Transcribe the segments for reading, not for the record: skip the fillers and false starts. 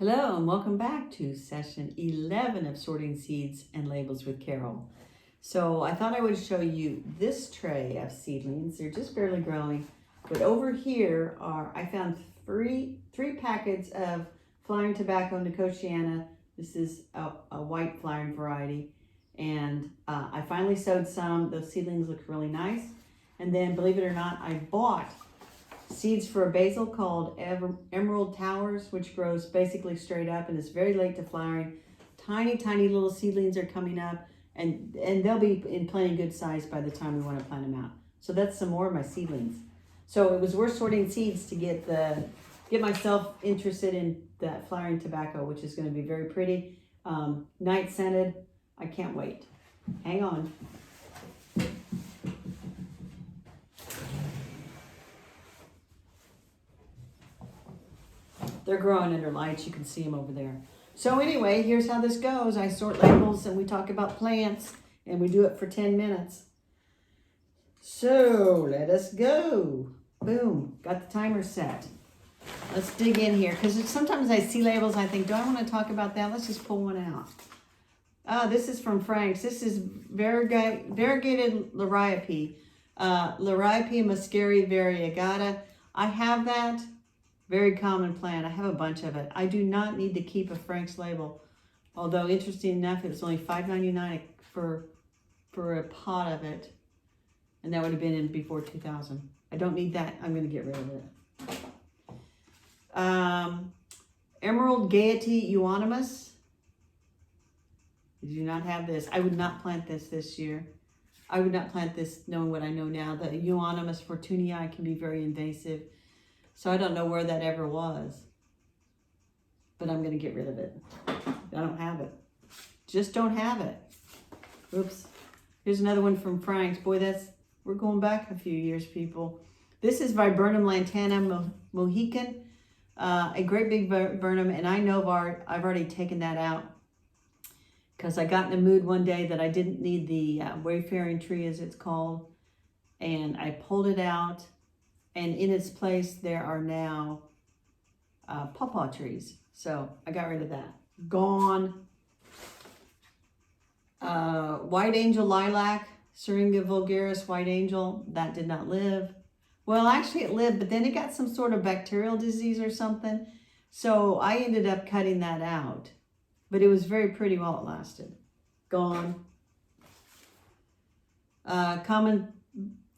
Hello and welcome back to session 11 of Sorting Seeds and Labels with Carol. So I thought I would show you this tray of seedlings. They're just barely growing, but over here I found three packets of flowering tobacco Nicotiana. This is a white flowering variety, and I finally sowed some. Those seedlings look really nice. And then, believe it or not, I bought seeds for a basil called Emerald Towers, which grows basically straight up and is very late to flowering. Tiny little seedlings are coming up, and they'll be in plenty good size by the time we want to plant them out. So that's some more of my seedlings. So it was worth sorting seeds to get myself interested in that flowering tobacco, which is going to be very pretty, night scented. I can't wait. Hang on. They're growing under lights. You can see them over there. So anyway, here's how this goes. I sort labels and we talk about plants, and we do it for 10 minutes. So let us go. Boom. Got the timer set. Let's dig in here, because sometimes I see labels, I think, do I want to talk about that? Let's just pull one out. This is from Frank's. This is variegated liriope. Liriope muscari variegata. I have that. Very common plant. I have a bunch of it. I do not need to keep a Frank's label. Although, interesting enough, it was only $5.99 for a pot of it. And that would have been in before 2000. I don't need that. I'm going to get rid of it. Emerald Gaiety euonymus. I do not have this. I would not plant this year. I would not plant this knowing what I know now. The euonymus fortunii can be very invasive. So I don't know where that ever was, but I'm going to get rid of it. I don't have it. Just don't have it. Oops. Here's another one from Frank's. Boy, we're going back a few years, people. This is Viburnum lantana mohican, a great big viburnum, and I know I've already taken that out because I got in a mood one day that I didn't need the wayfaring tree, as it's called, and I pulled it out. And in its place, there are now pawpaw trees. So I got rid of that. Gone. White angel lilac, Syringa vulgaris white angel. That did not live. Well, actually it lived, but then it got some sort of bacterial disease or something. So I ended up cutting that out. But it was very pretty while it lasted. Gone. Common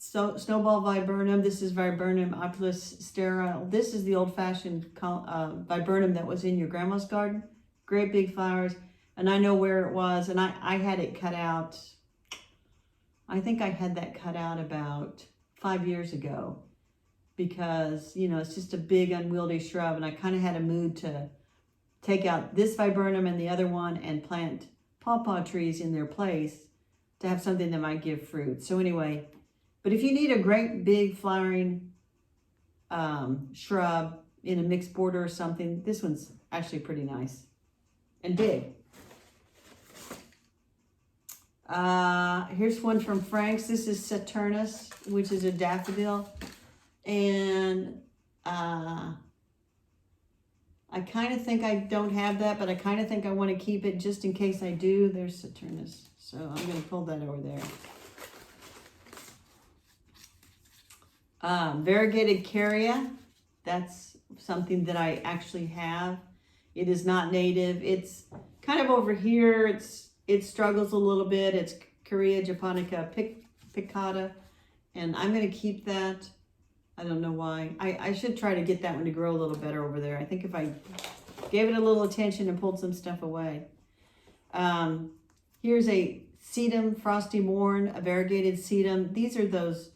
snowball viburnum. This is Viburnum opulus sterile. This is the old-fashioned viburnum that was in your grandma's garden. Great big flowers. And I know where it was. And I had it cut out. I think I had that cut out about 5 years ago. Because, you know, it's just a big unwieldy shrub. And I kind of had a mood to take out this viburnum and the other one and plant pawpaw trees in their place to have something that might give fruit. So anyway, but if you need a great big flowering shrub in a mixed border or something, this one's actually pretty nice and big. Here's one from Frank's. This is Saturnus, which is a daffodil. And I kind of think I don't have that, but I kind of think I want to keep it just in case I do. There's Saturnus. So I'm going to pull that over there. Variegated Caria, that's something that I actually have. It is not native. It's kind of over here. It struggles a little bit. It's Caria japonica piccata, and I'm going to keep that. I don't know why. I should try to get that one to grow a little better over there. I think if I gave it a little attention and pulled some stuff away. Here's a sedum frosty morn, a variegated sedum. These are those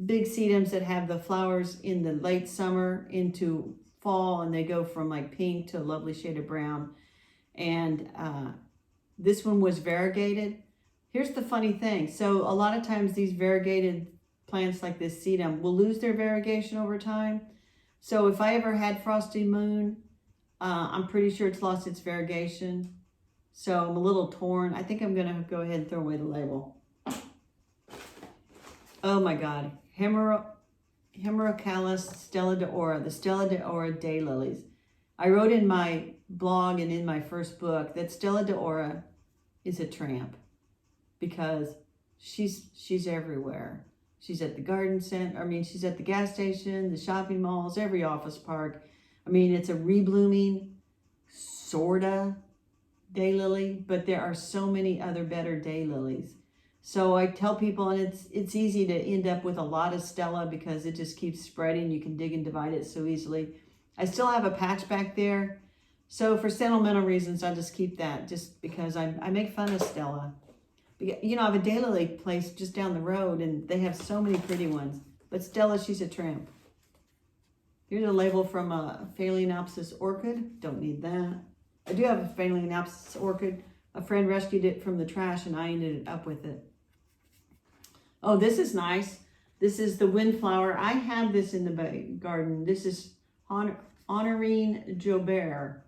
big sedums that have the flowers in the late summer into fall, and they go from like pink to a lovely shade of brown. And this one was variegated. Here's the funny thing. So a lot of times these variegated plants like this sedum will lose their variegation over time. So if I ever had frosty moon, I'm pretty sure it's lost its variegation. So I'm a little torn. I think I'm going to go ahead and throw away the label. Oh my God, Hemerocallis Stella d'Oro, the Stella d'Oro daylilies. I wrote in my blog and in my first book that Stella d'Oro is a tramp because she's everywhere. She's at the garden center. I mean, she's at the gas station, the shopping malls, every office park. I mean, it's a reblooming, sorta daylily, but there are so many other better daylilies. So I tell people, and it's easy to end up with a lot of Stella because it just keeps spreading. You can dig and divide it so easily. I still have a patch back there. So for sentimental reasons, I'll just keep that just because I make fun of Stella. You know, I have a daylily place just down the road and they have so many pretty ones. But Stella, she's a tramp. Here's a label from a Phalaenopsis orchid. Don't need that. I do have a Phalaenopsis orchid. A friend rescued it from the trash and I ended up with it. Oh, this is nice. This is the windflower. I have this in the garden. This is Honorine Jobert,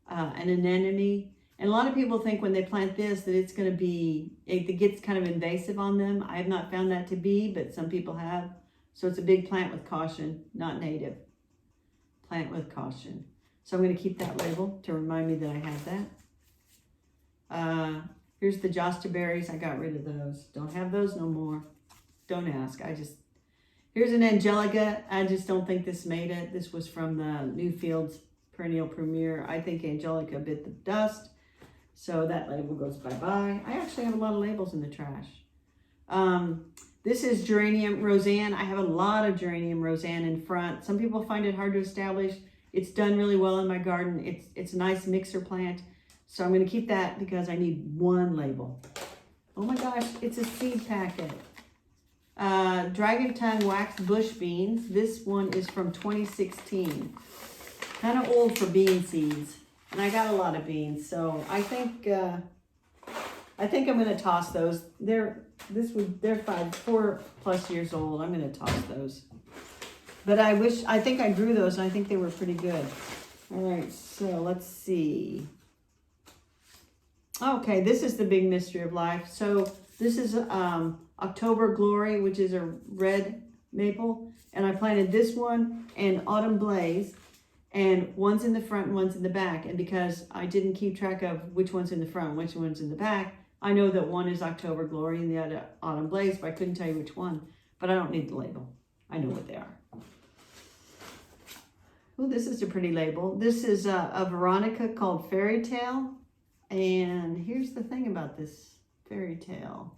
an anemone. And a lot of people think when they plant this that it's going to be, it gets kind of invasive on them. I have not found that to be, but some people have. So it's a big plant with caution, not native. Plant with caution. So I'm going to keep that label to remind me that I have that. Here's the Josta berries. I got rid of those. Don't have those no more. Don't ask. Here's an Angelica. I just don't think this made it. This was from the Newfields Perennial Premier. I think Angelica bit the dust. So that label goes bye-bye. I actually have a lot of labels in the trash. This is Geranium Roseanne. I have a lot of Geranium Roseanne in front. Some people find it hard to establish. It's done really well in my garden. It's a nice mixer plant. So I'm going to keep that because I need one label. Oh my gosh, it's a seed packet. Dragon Tongue Wax Bush Beans. This one is from 2016. Kind of old for bean seeds. And I got a lot of beans, so I think I'm going to toss those. They're 4+ years old. I'm going to toss those. But I think I grew those and I think they were pretty good. All right, so let's see. Okay, this is the big mystery of life. So this is October Glory, which is a red maple. And I planted this one and Autumn Blaze. And one's in the front and one's in the back. And because I didn't keep track of which one's in the front and which one's in the back, I know that one is October Glory and the other Autumn Blaze, but I couldn't tell you which one. But I don't need the label. I know what they are. Oh, this is a pretty label. This is a Veronica called Fairy Tale. And here's the thing about this Fairy Tale.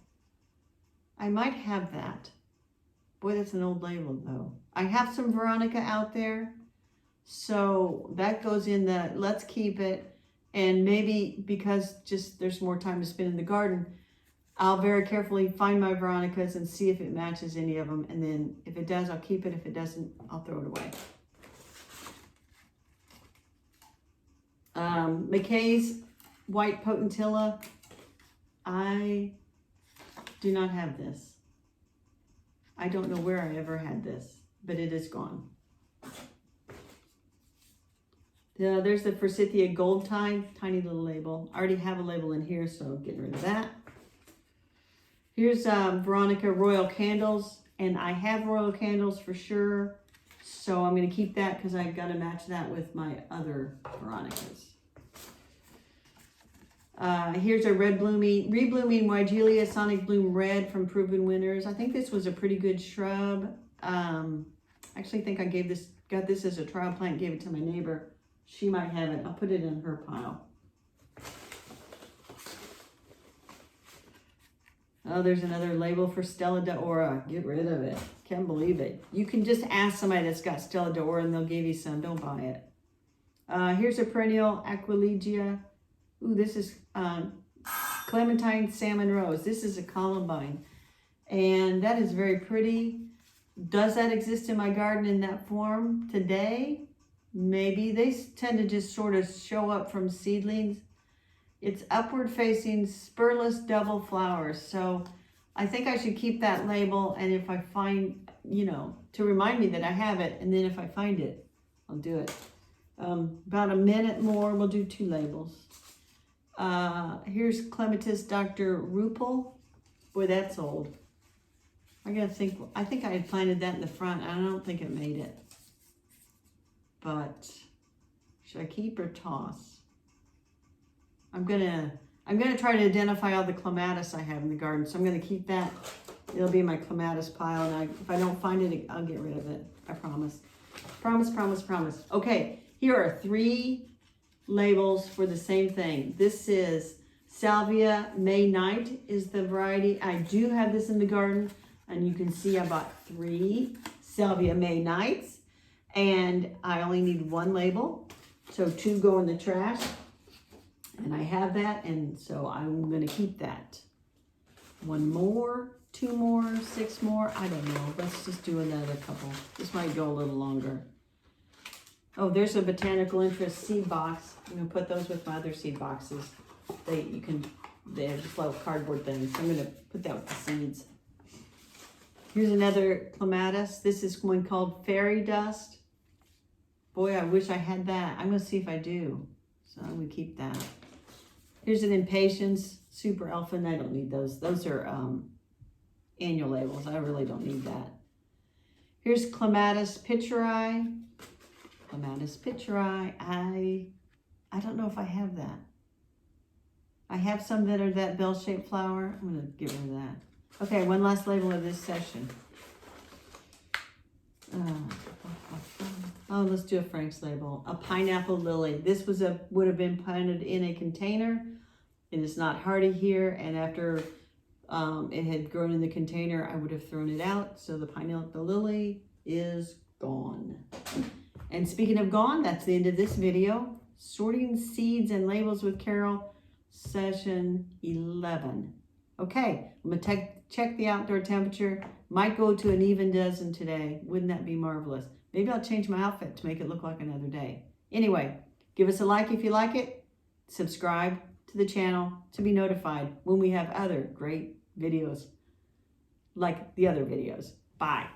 I might have that. Boy, that's an old label though. I have some Veronica out there. So that goes in the let's keep it. And maybe because just there's more time to spend in the garden, I'll very carefully find my Veronicas and see if it matches any of them. And then if it does, I'll keep it. If it doesn't, I'll throw it away. McKay's White Potentilla. I do not have this. I don't know where I ever had this, but it is gone. There's the Forsythia Gold Tide, tiny little label. I already have a label in here, so getting rid of that. Here's Veronica Royal Candles, and I have Royal Candles for sure, so I'm going to keep that because I've got to match that with my other Veronicas. Here's a reblooming Weigelia Sonic Bloom Red from Proven Winners. I think this was a pretty good shrub. I actually think I got this as a trial plant, gave it to my neighbor. She might have it. I'll put it in her pile. Oh, there's another label for Stella d'Oro. Get rid of it. Can't believe it. You can just ask somebody that's got Stella d'Oro and they'll give you some. Don't buy it. Here's a perennial Aquilegia. Ooh, this is Clementine Salmon Rose. This is a columbine. And that is very pretty. Does that exist in my garden in that form today? Maybe. They tend to just sort of show up from seedlings. It's upward facing spurless double flowers. So I think I should keep that label. And if I find, to remind me that I have it. And then if I find it, I'll do it. About a minute more, we'll do 2 labels. Here's Clematis Dr. Rupel. Boy, that's old. I think I had planted that in the front. I don't think it made it. But Should I keep or toss? I'm gonna try to identify all the clematis I have in the garden. So I'm gonna keep that. It'll be in my clematis pile, and if I don't find it, I'll get rid of it. I promise. Promise, promise, promise. Okay, here are 3 labels for the same thing. This is Salvia May Night is the variety. I do have this in the garden, and you can see I bought 3 Salvia May Nights, and I only need 1 label, so 2 go in the trash, and I have that, and so I'm gonna keep that. 1 more, 2 more, 6 more, I don't know. Let's just do another couple. This might go a little longer. Oh, there's a botanical interest seed box. I'm gonna put those with my other seed boxes. They're just little cardboard things. So I'm gonna put that with the seeds. Here's another clematis. This is one called Fairy Dust. Boy, I wish I had that. I'm gonna see if I do. So I'm gonna keep that. Here's an Impatiens Super Elfin. I don't need those. Those are annual labels. I really don't need that. Here's Clematis pitcheri. Clematis pitcheri. I don't know if I have that. I have some that are that bell-shaped flower. I'm gonna get rid of that. Okay, one last label of this session. Oh, let's do a Frank's label. A pineapple lily. This would have been planted in a container. It is not hardy here, and after it had grown in the container, I would have thrown it out. So the pineapple lily is gone. And speaking of gone, that's the end of this video. Sorting Seeds and Labels with Carol, session 11. Okay, I'm gonna check the outdoor temperature. Might go to an even dozen today. Wouldn't that be marvelous? Maybe I'll change my outfit to make it look like another day. Anyway, give us a like if you like it. Subscribe to the channel to be notified when we have other great videos like the other videos. Bye.